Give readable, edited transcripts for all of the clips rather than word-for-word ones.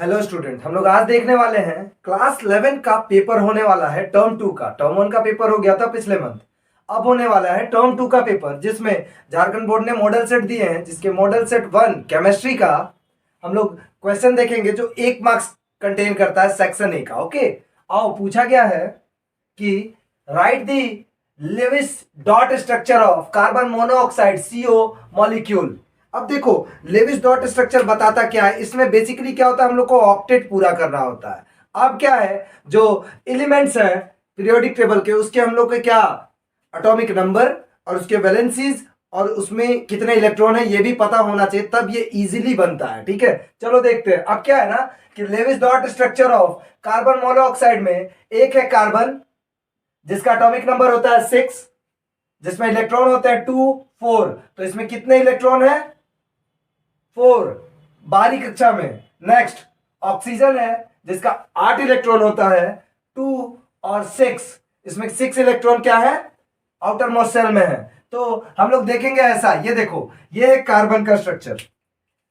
Hello student, हम लोग आज देखने वाले हैं क्लास 11 का पेपर होने वाला है टर्म 2 का। टर्म 1 का पेपर हो गया था पिछले मंथ, अब होने वाला है टर्म 2 का पेपर, जिसमें झारखंड बोर्ड ने मॉडल सेट दिए हैं, जिसके मॉडल सेट 1 केमिस्ट्री का हम लोग क्वेश्चन देखेंगे जो 1 मार्क्स कंटेन करता है सेक्शन ए का। ओके, आओ, पूछा गया है कि write the Lewis dot structure of carbon monoxide CO molecule. अब देखो, लेविस डॉट स्ट्रक्चर बताता क्या है, इसमें बेसिकली क्या होता है, हम लोग को ऑक्टेट पूरा करना होता है। अब क्या है, जो एलिमेंट्स हैं पीरियोडिक टेबल के, उसके हम लोग के क्या एटॉमिक नंबर और उसके वैलेंसीज और उसमें कितने इलेक्ट्रॉन है ये भी पता होना चाहिए, तब ये इजीली बनता है। ठीक है, चलो देखते हैं। अब क्या है ना कि Lewis dot structure of carbon monoxide में एक है कार्बन जिसका एटॉमिक नंबर होता है 6, जिसमें इलेक्ट्रॉन होते हैं 2 4। तो इसमें कितने इलेक्ट्रॉन है? 4, 12वीं कक्षा में। नेक्स्ट ऑक्सीजन है जिसका 8 इलेक्ट्रॉन होता है, 2 और 6। इसमें 6 इलेक्ट्रॉन क्या है? आउटर मोस्ट शेल में है। तो हम लोग देखेंगे ऐसा, ये देखो, ये है कार्बन का स्ट्रक्चर,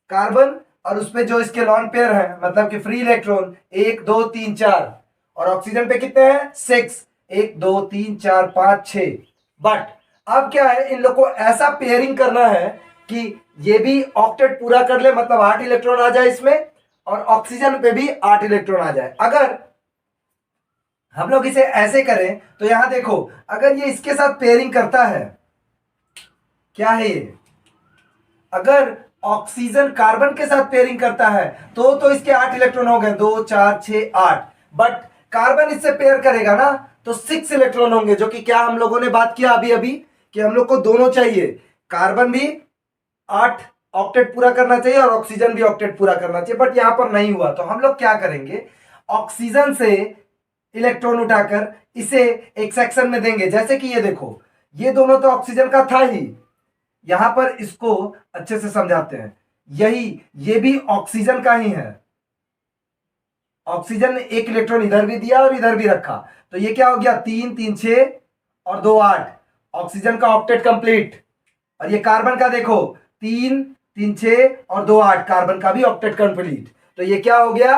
कार्बन और उसमें जो इसके लॉन पेयर है, मतलब कि फ्री इलेक्ट्रॉन 1 2 3 4, और ऑक्सीजन पे कितने हैं? 6, 1 2 3 4 5 6। बट अब क्या है, इन लोग को ऐसा पेयरिंग करना है कि ये भी ऑक्टेट पूरा कर ले, मतलब 8 इलेक्ट्रॉन आ जाए इसमें, और ऑक्सीजन पे भी 8 इलेक्ट्रॉन आ जाए। अगर हम लोग इसे ऐसे करें तो यहां देखो, अगर ये इसके साथ पेयरिंग करता है, क्या है ये, अगर ऑक्सीजन कार्बन के साथ पेयरिंग करता है तो इसके 8 इलेक्ट्रॉन हो गए, 2 4 6 8। बट कार्बन इससे पेयर करेगा ना तो 6 इलेक्ट्रॉन होंगे, जो कि क्या हम लोगों ने बात किया अभी अभी कि हम लोग को दोनों चाहिए, कार्बन भी 8 ऑक्टेट पूरा करना चाहिए और ऑक्सीजन भी ऑक्टेट पूरा करना चाहिए। बट यहां पर नहीं हुआ, तो हम लोग क्या करेंगे, ऑक्सीजन से इलेक्ट्रॉन उठाकर इसे एक सेक्शन में देंगे। जैसे कि ये देखो, ये दोनों तो ऑक्सीजन का था ही, यहां पर इसको अच्छे से समझाते हैं, ये भी ऑक्सीजन का ही है। ऑक्सीजन ने एक इलेक्ट्रॉन इधर भी दिया और इधर भी रखा, तो ये क्या हो गया, 3 3 6 और 2 8, ऑक्सीजन का ऑक्टेट कंप्लीट। और ये कार्बन का देखो, 3 3 6 और 2 8, कार्बन का भी ऑक्टेट कंप्लीट। तो ये क्या हो गया,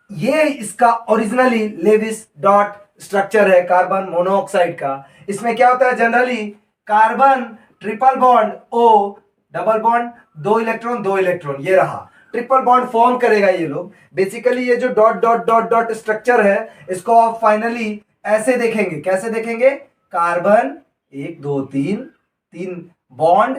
ये इसका ओरिजिनली लेविस डॉट स्ट्रक्चर है कार्बन मोनोऑक्साइड का। इसमें क्या होता है, generally carbon triple bond O, double bond 2 electron 2 electron, ये रहा ट्रिपल बॉन्ड फॉर्म करेगा ये लोग। बेसिकली ये जो dot dot dot dot structure है, इसको आप फाइनली ऐसे देखेंगे। कैसे देखेंगे, कार्बन 1 2 3 3 बॉन्ड,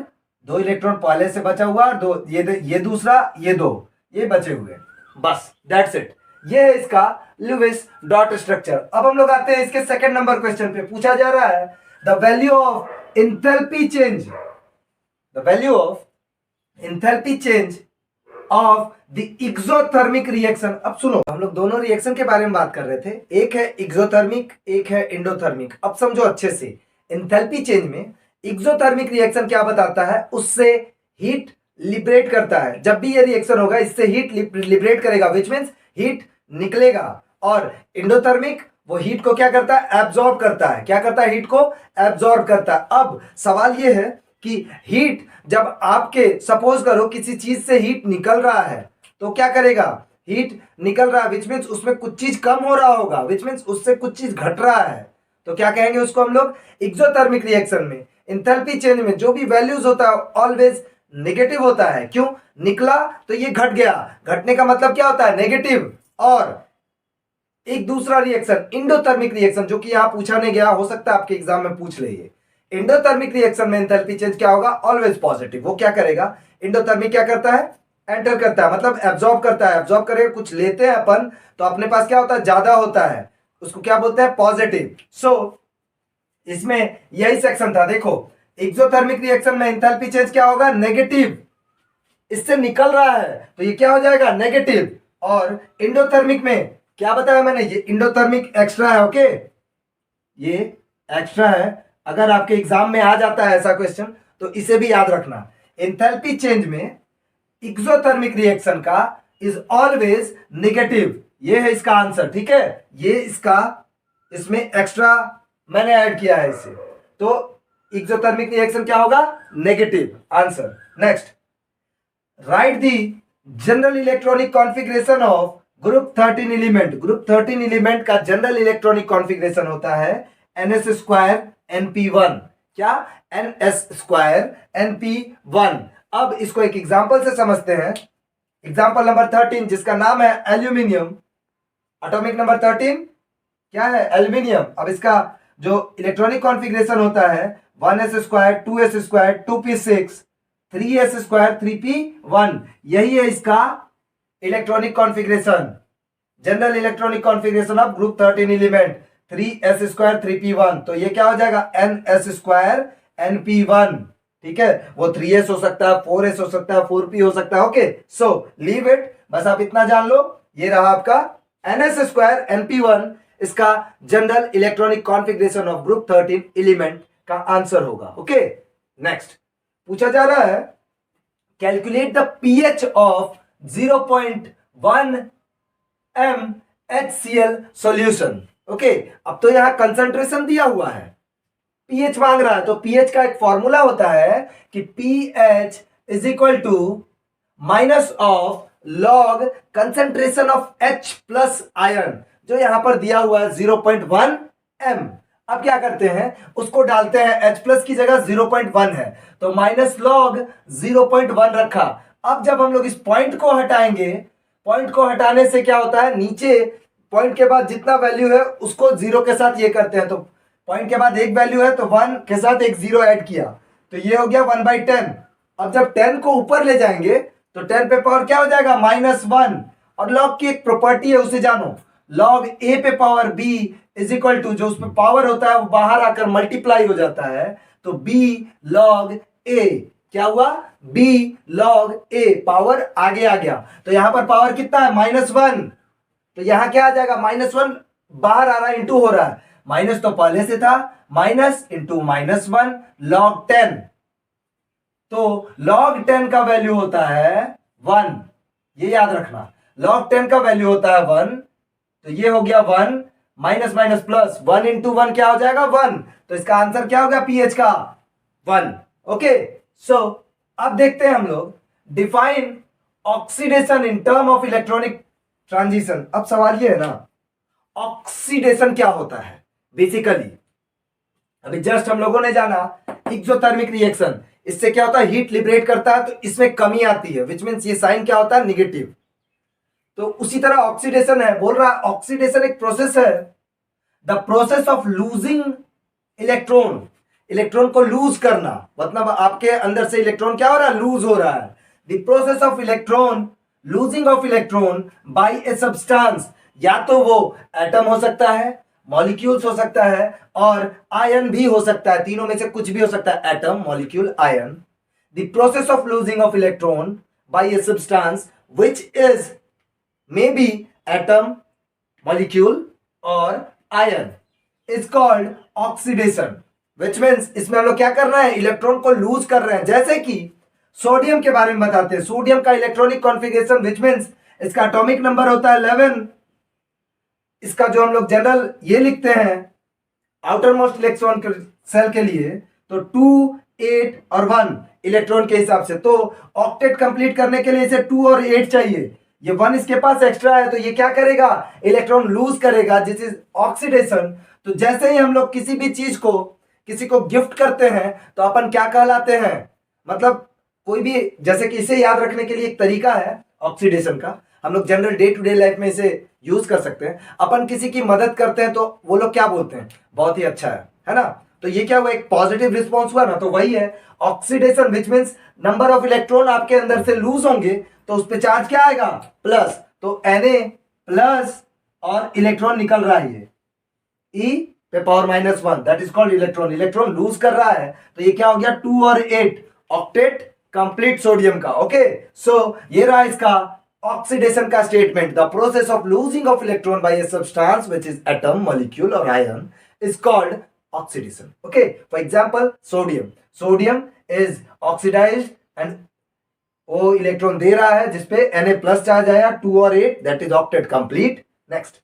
2 इलेक्ट्रॉन पहले से बचा हुआ, और 2 ये दूसरा, ये 2 ये बचे हुए, बस दैट्स इट। ये है इसका लेविस डॉट स्ट्रक्चर। अब हम लोग आते हैं इसके सेकंड नंबर क्वेश्चन पे। पूछा जा रहा है the value of enthalpy change, the value of enthalpy change of the exothermic reaction. अब सुनो, हम लोग दोनों रिएक्शन के बारे में बात कर रहे थे, एक है एक्सोथर्मिक, एक है एंडोथर्मिक। अब समझो अच्छे से, एंथैल्पी चेंज में एक्सोथर्मिक रिएक्शन क्या बताता है, उससे हीट लिबरेट करता है। जब भी ये रिएक्शन होगा इससे हीट लिबरेट करेगा, विच मीन्स हीट निकलेगा। और एंडोथर्मिक वो हीट को क्या करता है, एब्जॉर्ब करता है। क्या करता है, हीट को एब्जॉर्ब करता है। अब सवाल ये है कि हीट जब आपके, सपोज करो किसी चीज से हीट निकल रहा है, तो क्या करेगा, हीट निकल रहा है विच मीन्स उसमें कुछ चीज कम हो रहा होगा, विच मीन्स उससे कुछ चीज घट रहा है। तो क्या कहेंगे उसको हम लोग, एक्सोथर्मिक रिएक्शन में एंथैल्पी चेंज में जो भी वैल्यूज होता है ऑलवेज नेगेटिव होता है। क्यों, निकला तो ये घट गया, घटने का मतलब क्या होता है, नेगेटिव। और एक दूसरा रिएक्शन एंडोथर्मिक रिएक्शन, जो कि यहां पूछा नहीं गया, हो सकता है आपके एग्जाम में पूछ ले। एंडोथर्मिक रिएक्शन में एंथैल्पी चेंज क्या होगा, ऑलवेज पॉजिटिव। वो क्या करेगा, एंडोथर्मिक क्या करता है, एंटर करता है, मतलब एब्जॉर्ब करता है। एब्जॉर्ब करेगा, कुछ लेते हैं अपन तो अपने पास क्या होता है, ज्यादा होता है, उसको क्या बोलते हैं, पॉजिटिव। सो इसमें यही सेक्शन था। देखो, एक्सोथर्मिक रिएक्शन में एंथैल्पी चेंज क्या होगा, नेगेटिव, इससे निकल रहा है तो ये क्या हो जाएगा, नेगेटिव। और एंडोथर्मिक में क्या बताया मैंने, ये एंडोथर्मिक एक्स्ट्रा है। ओके, ये एक्स्ट्रा है, अगर आपके एग्जाम में आ जाता है ऐसा क्वेश्चन तो इसे भी याद रखना। एंथैल्पी चेंज में एक्सोथर्मिक रिएक्शन का इज ऑलवेज नेगेटिव, ये है इसका आंसर। ठीक है, ये इसका, इसमें एक्स्ट्रा मैंने ऐड किया है इसे, तो एक्सोथर्मिक रिएक्शन क्या होगा, negative answer. Next, right the general electronic configuration of group 13 element का जनरल इलेक्ट्रॉनिक कॉन्फ़िगरेशन होता है ns2 np1। क्या? ns2 np1। अब इसको एक एग्जांपल से समझते हैं। एग्जांपल नंबर 13 जिसका नाम है एल्यूमिनियम। एटॉमिक नंबर 13 क्या है? एल्यूमिनियम। अब इसका जो इलेक्ट्रॉनिक कॉन्फ़िगरेशन होता है 1s2 2s2 2p6 3s2 3p1। यही है इसका electronic configuration, general electronic configuration of group 13 element 3s2 3p1। तो ये क्या हो जाएगा? ns2 np1। ठीक है, वो 3s हो सकता है, 4s हो सकता है, 4p हो सकता है। ओके, सो लीव इट, बस आप इतना जान लो, ये रहा आपका ns2 np1 इसका general electronic configuration of group 13 element का आंसर होगा। ओके, नेक्स्ट पूछा जा रहा है calculate the pH of 0.1 MHCl solution. Okay, अब तो यहां कंसंट्रेशन दिया हुआ है, pH मांग रहा है, तो pH का एक फॉर्मूला होता है कि pH is equal to minus of log concentration of H plus ion, जो यहां पर दिया हुआ है 0.1 M। अब क्या करते हैं, उसको डालते हैं, H प्लस की जगह 0.1 है तो माइनस लॉग 0.1 रखा। अब जब हम लोग इस पॉइंट को हटाएंगे, पॉइंट को हटाने से क्या होता है, नीचे पॉइंट के बाद जितना वैल्यू है उसको जीरो के साथ ये करते हैं, तो पॉइंट के बाद एक वैल्यू है तो 1 के साथ एक जीरो ऐड किया तो ये हो गया 1/10। अब जब 10 को ऊपर ले जाएंगे तो 10 पे पावर क्या हो जाएगा? -1। और लॉग की एक प्रॉपर्टी है, उसे जानो, लॉग a पे power b is equal to, जो उसमें पावर होता है वो बाहर आकर मल्टीप्लाई हो जाता है, तो b log a क्या हुआ? b log a, पावर आगे आ गया, तो यहां पर पावर कितना है? -1। तो यहां क्या आ जाएगा? -1 बाहर आ रहा है, इंटू हो रहा है, माइनस तो पहले से था, माइनस इंटू -1 log 10। तो log 10 का वैल्यू होता है 1, ये याद रखना, log 10 का वैल्यू होता है 1। तो ये हो गया 1 माइनस माइनस प्लस, 1 इंटू 1 क्या हो जाएगा? 1। तो इसका आंसर क्या होगा pH का? 1। ओके, सो अब देखते हैं हम लोग define oxidation in term of electronic transition. अब सवाल ये है ना, ऑक्सीडेशन क्या होता है बेसिकली? अभी जस्ट हम लोगों ने जाना एक्सोथर्मिक रिएक्शन, इससे क्या होता है? हीट लिबरेट करता है तो इसमें कमी आती है, विच मीन्स ये साइन क्या होता है? नेगेटिव। तो उसी तरह ऑक्सीडेशन है, बोल रहा है ऑक्सीडेशन एक प्रोसेस है, the process of losing electron, electron को लूज करना, मतलब आपके अंदर से इलेक्ट्रॉन क्या हो रहा है? लूज हो रहा है। The process of electron, losing of electron by a substance, या तो वो एटम हो सकता है, मॉलिक्यूल्स हो सकता है, और आयन भी हो सकता है, तीनों में से कुछ भी हो सकता है, atom, molecule, ion. The process of losing of electron by a substance which is maybe atom, molecule or ion is called oxidation, which means इसमें हम लोग क्या कर रहे हैं? इलेक्ट्रॉन को लूज कर रहे हैं। जैसे कि सोडियम के बारे में बताते हैं, सोडियम का इलेक्ट्रॉनिक कॉन्फ़िगरेशन विच मीन्स इसका एटॉमिक नंबर होता है 11। इसका जो हम लोग जनरल ये लिखते हैं आउटर मोस्ट इलेक्ट्रॉन सेल के लिए, तो 2 8 और 1 इलेक्ट्रॉन के हिसाब से, तो ऑक्टेट कंप्लीट करने के लिए इसे 2 और 8 चाहिए, ये 1 इसके पास एक्स्ट्रा है, तो ये क्या करेगा? इलेक्ट्रॉन लूज करेगा, जिस इज ऑक्सीडेशन। तो जैसे ही हम लोग किसी भी चीज को किसी को गिफ्ट करते हैं तो अपन क्या कहलाते हैं? मतलब कोई भी, जैसे कि इसे याद रखने के लिए एक तरीका है ऑक्सीडेशन का, हम लोग general day to day life में इसे यूज कर सकते हैं। अपन किसी की मदद करते हैं तो वो लोग क्या बोलते हैं? बहुत ही अच्छा है ना? तो ये क्या हुआ? एक पॉजिटिव रिस्पॉन्स हुआ ना, तो वही है oxidation, which means number of electron आपके अंदर से लूज होंगे तो उस पे चार्ज क्या आएगा? प्लस, तो Na प्लस और इलेक्ट्रॉन निकल रहा है, ये E पे power -1, that is called electron. Electron lose कर रहा है तो ये क्या हो गया? 2 और 8 ऑक्टेट कंप्लीट सोडियम का। ओके, सो ये रहा इसका ऑक्सीडेशन का statement, the process of losing of electron by a substance which is atom, molecule और ion is called oxidation. Okay, for example sodium is oxidized and वो electron दे रहा है जिसपे Na प्लस चार्ज आया, 2 और 8, that is octet complete. Next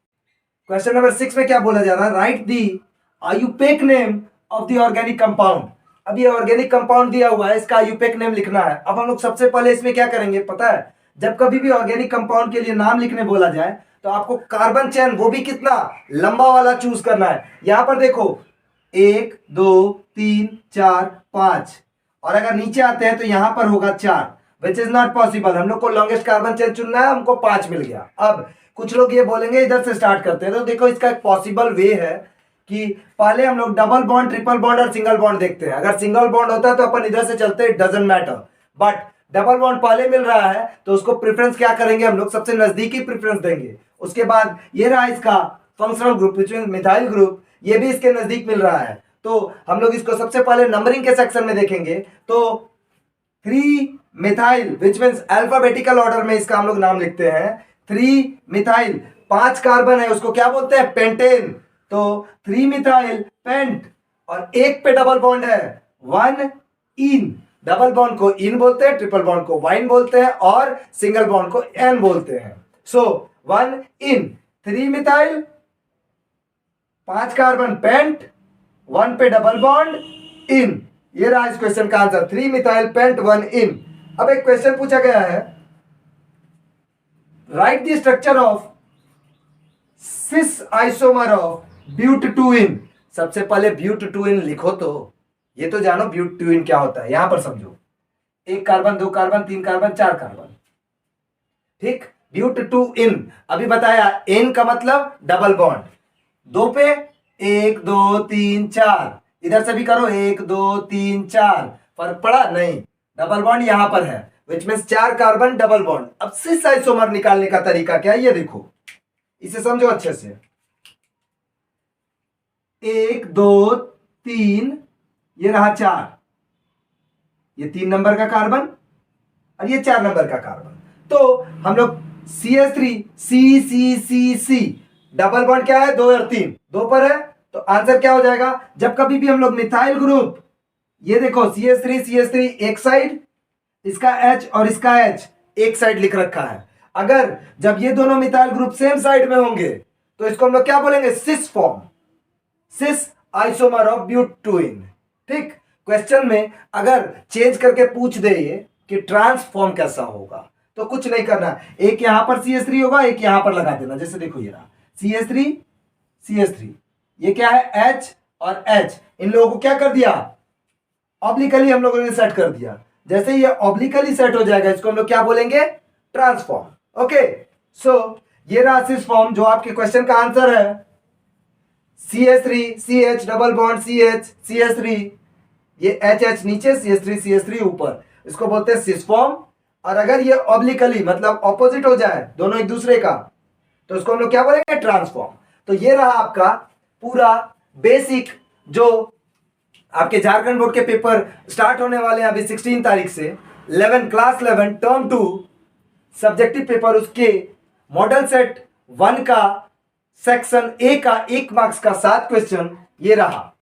question number 6 में क्या बोला जा रहा है? Right the IUPAC name of the organic compound. अब ये ऑर्गेनिक कंपाउंड दिया हुआ है, इसका आयुपेक नेम लिखना है। अब हम लोग सबसे पहले इसमें क्या करेंगे पता है? जब कभी भी ऑर्गेनिक कंपाउंड के लिए नाम लिखने बोला जाए तो आपको कार्बन चेन वो भी कितना लंबा वाला चूज करना है। यहां पर देखो 1 2 3 4 5, और अगर नीचे आते हैं तो यहां पर होगा 4, विच इज नॉट पॉसिबल। हम लोग को लॉन्गेस्ट कार्बन चेन चुनना है, हमको 5 मिल गया। अब कुछ लोग ये बोलेंगे इधर से स्टार्ट करते हैं, तो देखो इसका एक पॉसिबल वे है कि पहले हम लोग डबल बॉन्ड, ट्रिपल बॉन्ड और सिंगल बॉन्ड देखते हैं। अगर सिंगल बॉन्ड होता है तो अपन इधर से चलते, it doesn't matter, but double bond पहले मिल रहा है तो उसको प्रेफरेंस क्या करेंगे हम लोग, सबसे नजदीकी प्रेफरेंस देंगे। उसके बाद ये रहा इसका functional group which mean methyl group, ये भी इसके नजदीक मिल रहा है, तो हम लोग इसको सबसे पहले नंबरिंग के सेक्शन में देखेंगे। तो 3 methyl which means alphabetical order में इसका हम लोग नाम लिखते हैं। 3 मिथाइल, 5 कार्बन है, उसको क्या बोलते हैं, पेंटेन। तो 3 मिथाइल पेंट, और एक पे डबल बॉन्ड है 1 इन। डबल बॉन्ड को इन बोलते हैं, ट्रिपल बॉन्ड को वाइन बोलते हैं, और सिंगल बॉन्ड को एन बोलते हैं। सो 1 इन, 3 मिथाइल, 5 कार्बन पेंट, 1 पे डबल बॉन्ड इन। ये रहा इस क्वेश्चन का आंसर, 3 मिथाइल पेंट 1 इन। अब एक क्वेश्चन पूछा गया है, write the structure of cis isomer of ब्यूट-2-इन। सबसे पहले ब्यूट-2-इन लिखो, तो ये तो जानो ब्यूट-2-इन क्या होता है। यहां पर समझो, 1 कार्बन 2 कार्बन 3 कार्बन 4 कार्बन, ठीक। ब्यूट-2-इन अभी बताया, इन का मतलब डबल बॉन्ड, 2 पे 1 2 3 4, इधर से भी करो 1 2 3 4, फर्क पड़ा नहीं, डबल बॉन्ड यहां पर है which means 4 carbon double bond. अब सिस आइसोमर निकालने का तरीका क्या है ये देखो, इसे समझो अच्छे से। 1 2 3, ये रहा 4, ये 3 नंबर का कार्बन और ये 4 नंबर का कार्बन। तो हम लोग CH3 C C C C, double bond क्या है 2 और 3, 2 पर है, तो आंसर क्या हो जाएगा। जब कभी भी हम लोग मिथाइल ग्रुप, ये देखो CH3 एक साइड, इसका H और इसका H एक साइड लिख रखा है। अगर जब ये दोनों मिथाइल ग्रुप सेम साइड में होंगे तो इसको हम लोग क्या बोलेंगे, cis form, sis isomer of ब्यूट-2-इन। ठीक, क्वेश्चन में अगर चेंज करके पूछ दे ये कि ट्रांसफॉर्म कैसा होगा, तो कुछ नहीं करना, एक यहां पर CH3 होगा, एक यहां पर लगा देना। जैसे देखो ये रहा CH3, ये क्या है H और H, इन लोगों को क्या कर दिया, ऑब्लिकली हम लोगों ने सेट कर दिया। जैसे ये ऑब्लिकली सेट हो जाएगा, इसको हम लोग क्या बोलेंगे, ट्रांसफॉर्म। ओके, सो ये रहा सिस फॉर्म जो आपके क्वेश्चन का आंसर है। CH3 CH double bond CH CH3, ये HH नीचे, CH3 ऊपर, इसको बोलते हैं सिस फॉर्म। और अगर ये ऑब्लिकली मतलब ऑपोजिट हो जाए दोनों एक दूसरे का, तो इसको हम लोग क्या बोलेंगे, ट्रांसफॉर्म। तो ये रहा आपका पूरा बेसिक, जो आपके झारखंड बोर्ड के पेपर स्टार्ट होने वाले हैं अभी 16 तारीख से, 11 क्लास 11 टर्म 2 सब्जेक्टिव पेपर, उसके मॉडल सेट 1 का सेक्शन ए का 1 मार्क्स का 7 क्वेश्चन ये रहा।